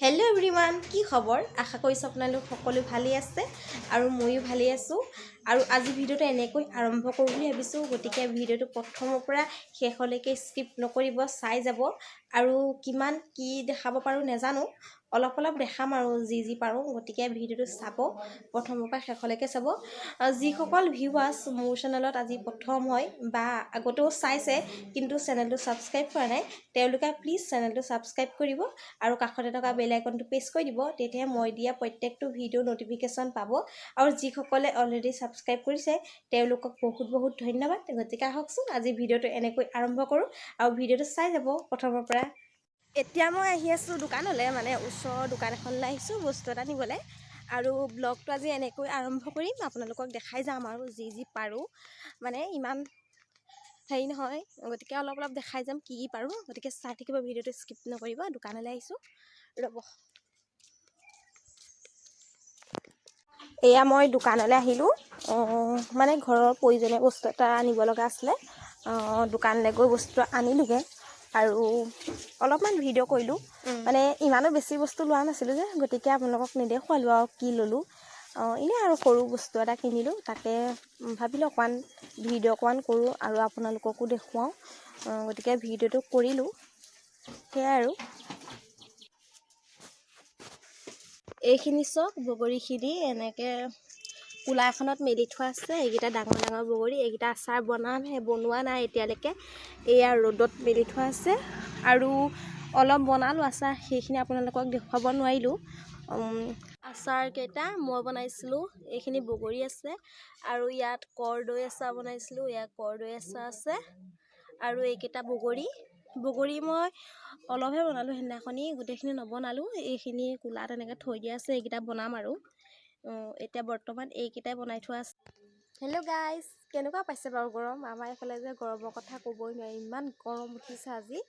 Hello' everyone, কি খবৰ? আশা কৰিছোঁ আপোনালোক সকলো ভালেই আছে আৰু ময়ো ভালেই আছোঁ। আৰু আজি ভিডিঅ'টো এনেকৈ আৰম্ভ কৰোঁ বুলি ভাবিছোঁ, গতিকে ভিডিঅ'টো প্ৰথমৰ পৰা শেষলৈকে স্কিপ নকৰিব, চাই যাব। আৰু কিমান কি দেখাব পাৰোঁ নাজানো, অলপ দেখাম আৰু যি পাৰোঁ। গতিকে ভিডিঅ'টো চাব, প্ৰথমৰ পৰা শেষলৈকে চাব। যিসকল ভিউৱাৰ্ছ মোৰ চেনেলত আজি প্ৰথম হয় বা আগতেও চাইছে কিন্তু চেনেলটো ছাবস্ক্ৰাইব কৰা নাই, তেওঁলোকে প্লিজ চেনেলটো ছাবস্ক্ৰাইব কৰিব আৰু কাষতে থকা বেল আইকনটো প্ৰেছ কৰি দিব। তেতিয়া মই দিয়া প্ৰত্যেকটো ভিডিঅ' ন'টিফিকেশ্যন পাব। আৰু যিসকলে অলৰেডি ছাবস্ক্ৰাইব কৰিছে তেওঁলোকক বহুত ধন্যবাদ। গতিকে আহকচোন আজি ভিডিঅ'টো এনেকৈ আৰম্ভ কৰোঁ আৰু ভিডিঅ'টো চাই যাব প্ৰথমৰ পৰা। এতিয়া মই আহি আছোঁ দোকানলৈ, মানে ওচৰৰ দোকান এখনলৈ আহিছোঁ বস্তু এটা নিবলৈ। আৰু ব্লগটো আজি এনেকৈ আৰম্ভ কৰিম, আপোনালোকক দেখাই যাম আৰু যি পাৰোঁ। মানে ইমান হেৰি নহয়, গতিকে অলপ দেখাই যাম কি পাৰোঁ। গতিকে চাই থাকিব, ভিডিঅ'টো স্কিপ নকৰিব। দোকানলৈ আহিছোঁ, ৰ'ব। এয়া মই দোকানলৈ আহিলোঁ, মানে ঘৰৰ প্ৰয়োজনীয় বস্তু এটা আনিব লগা আছিলে। দোকানলৈ গৈ বস্তু আনিলোগৈ আৰু অলপমান ভিডিঅ' কৰিলোঁ। মানে ইমানো বেছি বস্তু লোৱা নাছিলোঁ যে, গতিকে আপোনালোকক নেদেখুৱালোঁ আৰু কি ল'লোঁ। এনেই আৰু সৰু বস্তু এটা কিনিলোঁ, তাকে ভাবিলোঁ অকণমান ভিডিঅ' অকণমান কৰোঁ আৰু আপোনালোককো দেখুৱাওঁ। গতিকে ভিডিঅ'টো কৰিলোঁ, সেয়াই আৰু। এইখিনি চাওক, বগৰীখিনি এনেকৈ কোলা এখনত মেলি থোৱা আছে। এইকেইটা ডাঙৰ বগৰী, এইকেইটা আচাৰ বনামহে, বনোৱা নাই এতিয়ালৈকে। এয়া ৰ'দত মেলি থোৱা আছে আৰু অলপ বনালোঁ আচাৰ, সেইখিনি আপোনালোকক দেখুৱাব নোৱাৰিলোঁ। আচাৰকেইটা মই বনাইছিলোঁ। এইখিনি বগৰী আছে আৰু ইয়াত কৰ্দৈ আচাৰ বনাইছিলোঁ। ইয়াত কৰ্দৈ আচাৰ আছে আৰু এইকেইটা বগৰী মই অলপহে বনালোঁ সেইদিনাখনি, গোটেইখিনি নবনালোঁ। এইখিনি কোলাত এনেকৈ থৈ দিয়া আছে, এইকেইটা বনাম আৰু। এতিয়া বৰ্তমান এইকেইটাই বনাই থোৱা আছে। হেল্ল' গাইজ, কেনেকুৱা পাইছে বাৰু গৰম? আমাৰ এইফালে যে গৰমৰ কথা ক'বই নোৱাৰি, ইমান গৰম উঠিছে আজি।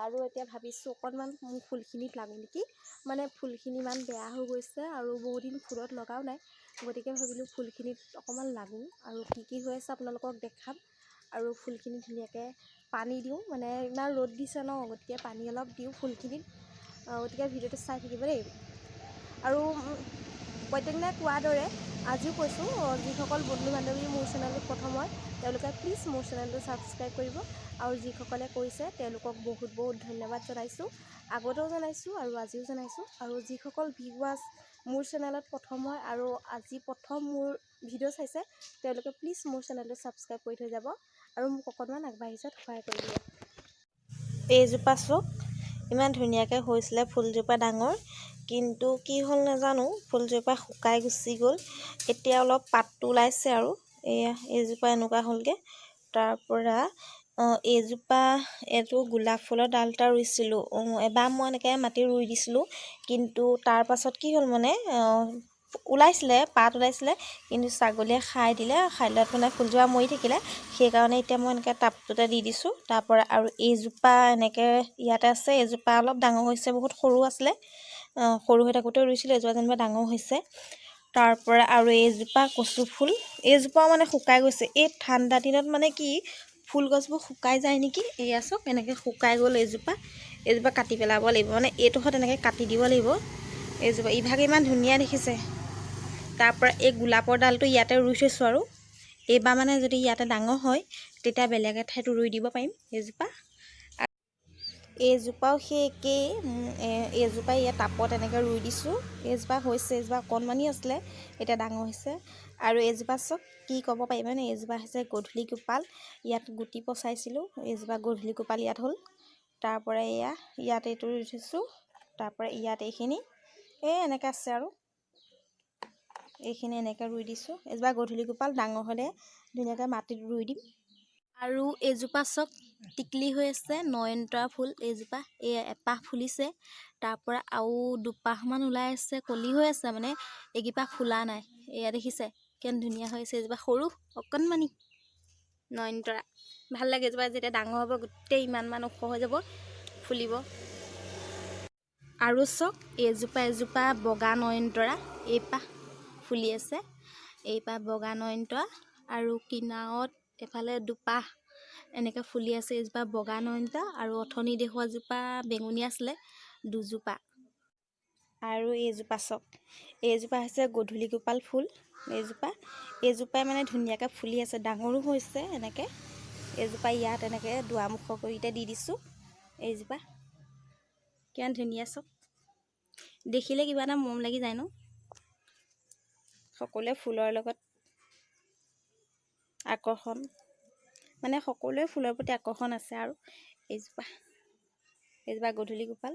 আৰু এতিয়া ভাবিছোঁ অকণমান মোৰ ফুলখিনিত লাগো নেকি, মানে ফুলখিনি ইমান বেয়া হৈ গৈছে আৰু বহুত দিন ফুলত লগাও নাই। গতিকে ভাবিলোঁ ফুলখিনিত অকণমান লাগোঁ আৰু কি হৈ আছে আপোনালোকক দেখাম। আৰু ফুলখিনি ধুনীয়াকৈ পানী দিওঁ, মানে ইমান ৰ'দ দিছে ন, গতিকে পানী অলপ দিওঁ ফুলখিনিত। গতিকে ভিডিঅ'টো চাই থাকিব দেই। আৰু প্ৰত্যেকদিনাই কোৱাৰ দৰে আজিও কৈছোঁ, যিসকল বন্ধু বান্ধৱী মোৰ চেনেলটোত প্ৰথম হয় তেওঁলোকে প্লিজ মোৰ চেনেলটো ছাবস্ক্ৰাইব কৰিব। আৰু যিসকলে কৰিছে তেওঁলোকক বহুত ধন্যবাদ জনাইছোঁ, আগতেও জনাইছোঁ আৰু আজিও জনাইছোঁ। আৰু যিসকল ভিউৱাৰ্ছ মোৰ চেনেলত প্ৰথম হয় আৰু আজি প্ৰথম মোৰ ভিডিঅ' চাইছে তেওঁলোকে প্লিজ মোৰ চেনেলটো ছাবস্ক্ৰাইব কৰি থৈ যাব আৰু মোক অকণমান আগবাঢ়ি যোৱাত সহায় কৰি দিব। এইজোপা চাওক, ইমান ধুনীয়াকৈ হৈছিলে ফুলজোপা ডাঙৰ, কিন্তু কি হ'ল নাজানো, ফুলজোপা শুকাই গুচি গ'ল। এতিয়া অলপ পাতটো ওলাইছে আৰু এইজোপা এনেকুৱা হ'লগৈ। তাৰপৰা এইটো গোলাপ ফুলৰ ডাল এটা ৰুইছিলোঁ। এবাৰ মই এনেকৈ মাটি ৰুই দিছিলোঁ, কিন্তু তাৰ পাছত কি হ'ল, মানে ওলাইছিলে, পাত ওলাইছিলে, কিন্তু ছাগলীয়ে খাই দিলে। মানে ফুলজোপা মৰি থাকিলে। সেইকাৰণে এতিয়া মই এনেকৈ টাবটোতে দি দিছোঁ। তাৰপৰা আৰু এইজোপা এনেকৈ ইয়াতে আছে। এইজোপা অলপ ডাঙৰ হৈছে, বহুত সৰু আছিলে, সৰু হৈ থাকোঁতে ৰুইছিলোঁ। এজোপা যেনিবা ডাঙৰ হৈছে। তাৰপৰা আৰু এইজোপা কচু ফুল, এইজোপাও মানে শুকাই গৈছে। এই ঠাণ্ডা দিনত মানে কি ফুল গছবোৰ শুকাই যায় নেকি। এয়া চাওক, এনেকৈ শুকাই গ'ল এইজোপা কাটি পেলাব লাগিব, মানে এইটোহঁত এনেকৈ কাটি দিব লাগিব। এইজোপা ইভাগে ইমান ধুনীয়া দেখিছে। তাৰপৰা এই গোলাপৰ ডালটো ইয়াতে ৰুই থৈছোঁ আৰু এইবাৰ মানে যদি ইয়াতে ডাঙৰ হয় তেতিয়া বেলেগ এঠাইতো ৰুই দিব পাৰিম এইজোপাও সেই একেই। এইজোপা ইয়াত টাবত এনেকৈ ৰুই দিছোঁ। এইজোপা হৈছে, এইজোপা অকণমানি আছিলে, এতিয়া ডাঙৰ হৈছে। আৰু এইজোপা চাওক, কি ক'ব পাৰিবনে, এইজোপা হৈছে গধূলি গোপাল। ইয়াত গুটি পচাইছিলোঁ, এইজোপা গধূলি গোপাল ইয়াত হ'ল। তাৰপৰা ইয়াত এইটো ৰুই থৈছোঁ। তাৰপৰা ইয়াত এইখিনি এনেকৈ আছে আৰু এইখিনি এনেকৈ ৰুই দিছোঁ। এইজোপা গধূলি গোপাল, ডাঙৰ হ'লে ধুনীয়াকৈ মাটিত ৰুই দিম। আৰু এইজোপা চাওক, টিকলি হৈ আছে, নয়নতৰা ফুল। এইজোপা এপাহ ফুলিছে, তাৰপৰা আৰু দুপাহমান ওলাই আছে, কলি হৈ আছে, মানে এইকেইপাহ ফুলা নাই। এয়া দেখিছে কিমান ধুনীয়া হৈ আছে। এইজোপা সৰু অকণমানি নয়নতৰা, ভাল লাগে। এইজোপা যেতিয়া ডাঙৰ হ'ব গোটেই ইমানমান ওখ হৈ যাব, ফুলিব। আৰু চাওক, এজোপা বগা নয়নতৰা, এইপাহ ফুলি আছে, এইপাহ বগা নয়নতৰা। আৰু কিনাৰত এফালে দুপাহ এনেকৈ ফুলি আছে। এইজোপা বগা নয়নতৰা আৰু অথনি দেখুৱাজোপা বেঙুনীয়া আছিলে, দুজোপা। আৰু এইজোপা চাওক, এইজোপা হৈছে গধূলি গোপাল ফুল। এইজোপাই মানে ধুনীয়াকৈ ফুলি আছে, ডাঙৰো হৈছে এনেকৈ। এইজোপা ইয়াত এনেকৈ দুৱাৰমুখৰ কৰিতে দি দিছোঁ। এইজোপা কিমান ধুনীয়া চাওক, দেখিলে কিবা এটা মৰম লাগি যায় ন। সকলোৱে ফুলৰ লগত আকৰ্ষণ, মানে সকলোৱে ফুলৰ প্ৰতি আকৰ্ষণ আছে। আৰু এইজোপা গধূলি গোপাল।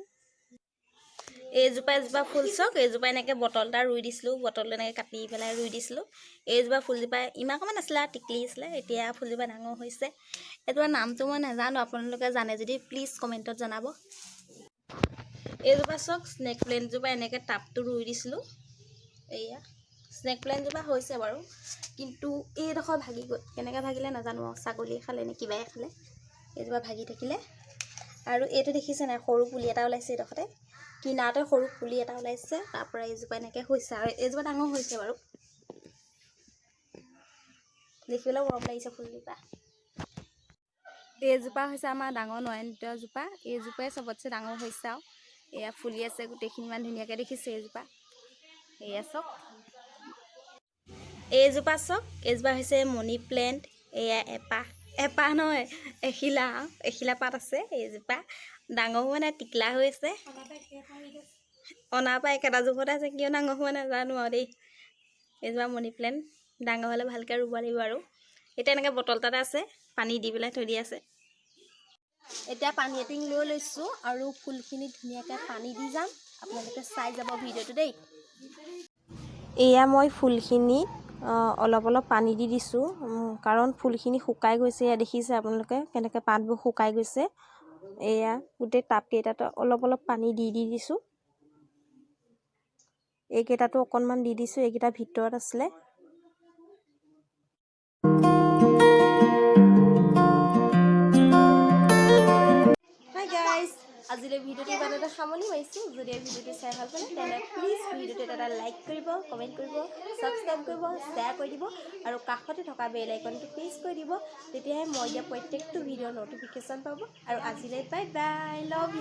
এজোপা ফুল চাওক, এইজোপা এনেকৈ বটল এটা ৰুই দিছিলোঁ, বটলটো এনেকৈ কাটি পেলাই ৰুই দিছিলোঁ। এইজোপা ফুলজোপা ইমান অকণমান আছিলে আৰু টিকলি আছিলে, এতিয়া ফুলজোপা ডাঙৰ হৈছে। এইজোপা নামটো মই নাজানো, আপোনালোকে জানে যদি প্লিজ কমেণ্টত জনাব। এইজোপা চাওক, স্নেক প্লেণ্টজোপা এনেকৈ টাবটো ৰুই দিছিলোঁ। এয়া স্নেক প্লেণ্টজোপা হৈছে বাৰু, কিন্তু এইডোখৰ ভাগি গ'ল। কেনেকৈ ভাগিলে নাজানো আৰু, ছাগলীয়ে খালে নে কিবাই খালে। এইজোপা ভাগি থাকিলে। আৰু এইটো দেখিছে নাই, সৰু পুলি এটা ওলাইছে এইডোখৰতে, কিনাৰতে সৰু পুলি এটা ওলাইছে, তাৰপৰা এইজোপা এনেকৈ হৈছে। আৰু এইজোপা ডাঙৰ হৈছে বাৰু, দেখিবলৈ মৰম লাগিছে ফুলজোপা। এইজোপা হৈছে আমাৰ ডাঙৰ নয়নতৰাজোপা। এইজোপাই চবতছে ডাঙৰ হৈছে আৰু এয়া ফুলি আছে গোটেইখিনি, ইমান ধুনীয়াকৈ দেখিছে এইজোপা। এয়া চাওক, এইজোপা চাওক, এইজোপা হৈছে মনি প্লেণ্ট। এয়া এপাহ নহয়, এখিলা পাত আছে। এইজোপা ডাঙৰ হোৱা নাই, টিকলা হৈ আছে। অনাৰ পৰা একেটা জোখতে আছে, কিয় ডাঙৰ হোৱা নাজানো আৰু দেই। এইজোপা মনি প্লেণ্ট ডাঙৰ হ'লে ভালকৈ ৰুব লাগিব। আৰু এতিয়া এনেকৈ বটল এটাতে আছে, পানী দি পেলাই থৈ দি আছে। এতিয়া পানী এটিং লৈ লৈছোঁ আৰু ফুলখিনি ধুনীয়াকৈ পানী দি যাম, আপোনালোকে চাই যাব ভিডিঅ'টো দেই। এয়া মই ফুলখিনি অলপ পানী দি দিছোঁ, কাৰণ ফুলখিনি শুকাই গৈছে। এয়া দেখিছে আপোনালোকে কেনেকৈ পাতবোৰ শুকাই গৈছে। এয়া গোটেই টাবকেইটাতে অলপ পানী দি দিছোঁ। এইকেইটাতো অকণমান দি দিছোঁ, এইকেইটা ভিতৰত আছিলে। হাই গাইজ, আজিলৈ ভিডিঅ'টো ইমানতে সামৰণি মাৰিছোঁ। যদি ভিডিঅ'টো চাই ভাল পালে তেন্তে প্লিজ ভিডিঅ'টোত এটা লাইক কৰিব, কমেণ্ট কৰিব, ছাবস্ক্ৰাইব কৰিব, শ্বেয়াৰ কৰি দিব আৰু কাষতে থকা বেল আইকনটো প্ৰেছ কৰি দিব। তেতিয়াহে মই দিয়া প্ৰত্যেকটো ভিডিঅ'ৰ ন'টিফিকেশ্যন পাব। আৰু আজিলৈ বাই বাই, লাভ ইউ।